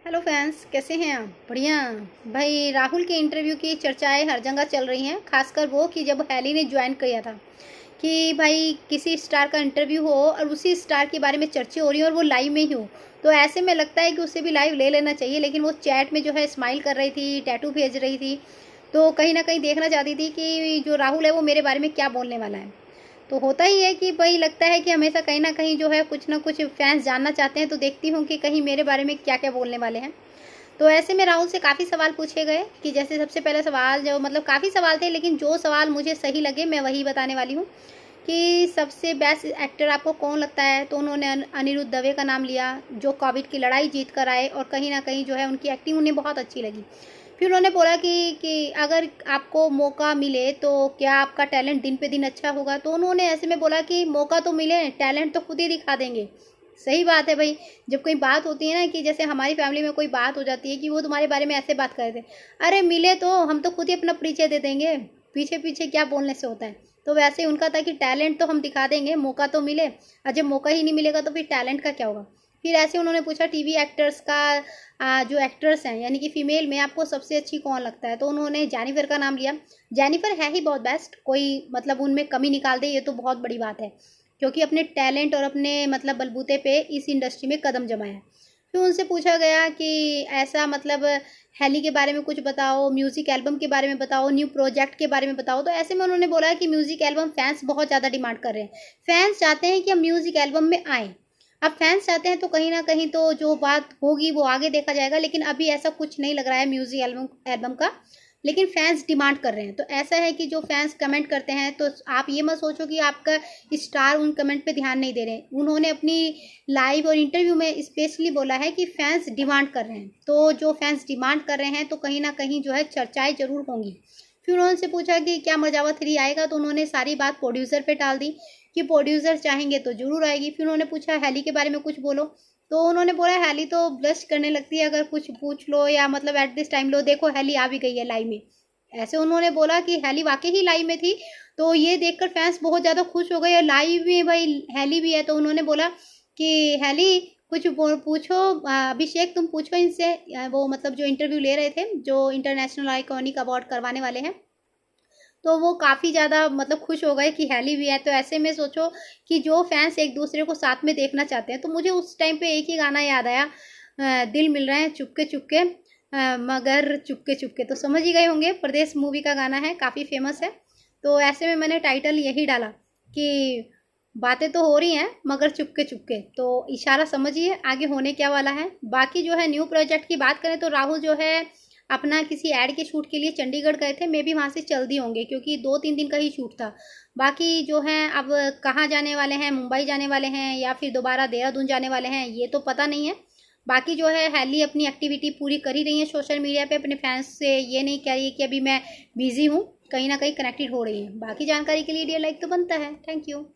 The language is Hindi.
हेलो फैंस, कैसे हैं आप? बढ़िया। भाई राहुल के इंटरव्यू की चर्चाएं हर जगह चल रही हैं, खासकर वो कि जब हैली ने ज्वाइन किया था कि भाई किसी स्टार का इंटरव्यू हो और उसी स्टार के बारे में चर्चा हो रही है और वो लाइव में ही हो, तो ऐसे में लगता है कि उसे भी लाइव ले लेना चाहिए। लेकिन वो चैट में जो है स्माइल कर रही थी, टैटू भेज रही थी, तो कहीं ना कहीं देखना चाहती थी कि जो राहुल है वो मेरे बारे में क्या बोलने वाला है। तो होता ही है कि भाई लगता है कि हमेशा कहीं ना कहीं जो है कुछ ना कुछ फैंस जानना चाहते हैं, तो देखती हूँ कि कहीं मेरे बारे में क्या क्या बोलने वाले हैं। तो ऐसे में राहुल से काफ़ी सवाल पूछे गए कि जैसे सबसे पहले सवाल जो मतलब काफ़ी सवाल थे, लेकिन जो सवाल मुझे सही लगे मैं वही बताने वाली हूँ कि सबसे बेस्ट एक्टर आपको कौन लगता है। तो उन्होंने अनिरुद्ध दवे का नाम लिया, जो कोविड की लड़ाई जीत कर आए और कहीं ना कहीं जो है उनकी एक्टिंग उन्हें बहुत अच्छी लगी। फिर उन्होंने बोला कि अगर आपको मौका मिले तो क्या आपका टैलेंट दिन पे दिन अच्छा होगा। तो उन्होंने ऐसे में बोला कि मौका तो मिले, टैलेंट तो खुद ही दिखा देंगे। सही बात है भाई। जब कोई बात होती है ना कि जैसे हमारी फैमिली में कोई बात हो जाती है कि वो तुम्हारे बारे में ऐसे बात कर रहे थे, अरे मिले तो हम तो खुद ही अपना परिचय दे देंगे, पीछे पीछे क्या बोलने से होता है। तो वैसे ही उनका था कि टैलेंट तो हम दिखा देंगे, मौका तो मिले। और जब मौका ही नहीं मिलेगा तो फिर टैलेंट का क्या होगा। फिर ऐसे उन्होंने पूछा टीवी एक्टर्स का, जो एक्टर्स हैं यानी कि फीमेल में आपको सबसे अच्छी कौन लगता है। तो उन्होंने जेनिफर का नाम लिया। जेनिफर है ही बहुत बेस्ट, कोई मतलब उनमें कमी निकाल दे ये तो बहुत बड़ी बात है, क्योंकि अपने टैलेंट और अपने मतलब बलबूते पे इस इंडस्ट्री में कदम जमाया है। फिर उनसे पूछा गया कि ऐसा मतलब हैली के बारे में कुछ बताओ, म्यूज़िक एल्बम के बारे में बताओ, न्यू प्रोजेक्ट के बारे में बताओ। तो ऐसे में उन्होंने बोला कि म्यूज़िक एल्बम फैंस बहुत ज़्यादा डिमांड कर रहे हैं, फैंस चाहते हैं कि हम म्यूज़िक एल्बम में आएँ। अब फैंस चाहते हैं तो कहीं ना कहीं तो जो बात होगी वो आगे देखा जाएगा, लेकिन अभी ऐसा कुछ नहीं लग रहा है म्यूज़िक एल्बम एल्बम का। लेकिन फैंस डिमांड कर रहे हैं, तो ऐसा है कि जो फैंस कमेंट करते हैं तो आप ये मत सोचो कि आपका स्टार उन कमेंट पे ध्यान नहीं दे रहे हैं। उन्होंने अपनी लाइव और इंटरव्यू में स्पेशली बोला है कि फैंस डिमांड कर रहे हैं, तो जो फैंस डिमांड कर रहे हैं तो कहीं ना कहीं जो है चर्चाएं जरूर होंगी। फिर उन्होंने पूछा कि क्या मर्जावा 3 आएगा, तो उन्होंने सारी बात प्रोड्यूसर पे टाल दी कि प्रोड्यूसर चाहेंगे तो जरूर आएगी। फिर उन्होंने पूछा हैली के बारे में कुछ बोलो, तो उन्होंने बोला हैली तो ब्लश करने लगती है अगर कुछ पूछ लो या मतलब एट दिस टाइम लो, देखो हैली आ भी गई है लाइव में। ऐसे उन्होंने बोला कि हैली वाकई ही लाइव में थी। तो ये देखकर फैंस बहुत ज़्यादा खुश हो गए और लाइव में भाई हैली भी है। तो उन्होंने बोला कि हैली कुछ पूछो, अभिषेक तुम पूछो इनसे। वो मतलब जो इंटरव्यू ले रहे थे, जो इंटरनेशनल आइकॉनिक अवार्ड करवाने वाले हैं, तो वो काफ़ी ज़्यादा मतलब खुश हो गए कि हैली भी है। तो ऐसे में सोचो कि जो फैंस एक दूसरे को साथ में देखना चाहते हैं। तो मुझे उस टाइम पे एक ही गाना याद आया, दिल मिल रहे हैं चुपके चुपके, मगर चुपके चुपके। तो समझ ही गए होंगे, परदेश मूवी का गाना है, काफ़ी फेमस है। तो ऐसे में मैंने टाइटल यही डाला कि बातें तो हो रही हैं मगर चुपके चुपके। तो इशारा समझिए आगे होने क्या वाला है। बाकी जो है न्यू प्रोजेक्ट की बात करें तो राहुल जो है अपना किसी ऐड के शूट के लिए चंडीगढ़ गए थे, मे भी वहाँ से चल दिए होंगे क्योंकि 2-3 दिन का ही शूट था। बाकी जो है अब कहाँ जाने वाले हैं, मुंबई जाने वाले हैं या फिर दोबारा देहरादून जाने वाले हैं, ये तो पता नहीं है। बाकी जो है हैली अपनी एक्टिविटी पूरी कर ही रही है सोशल मीडिया पे, अपने फैंस से ये नहीं कह रही है कि अभी मैं बिजी हूँ, कहीं ना कहीं कनेक्टेड हो रही है। बाकी जानकारी के लिए डियर लाइक तो बनता है। Thank you.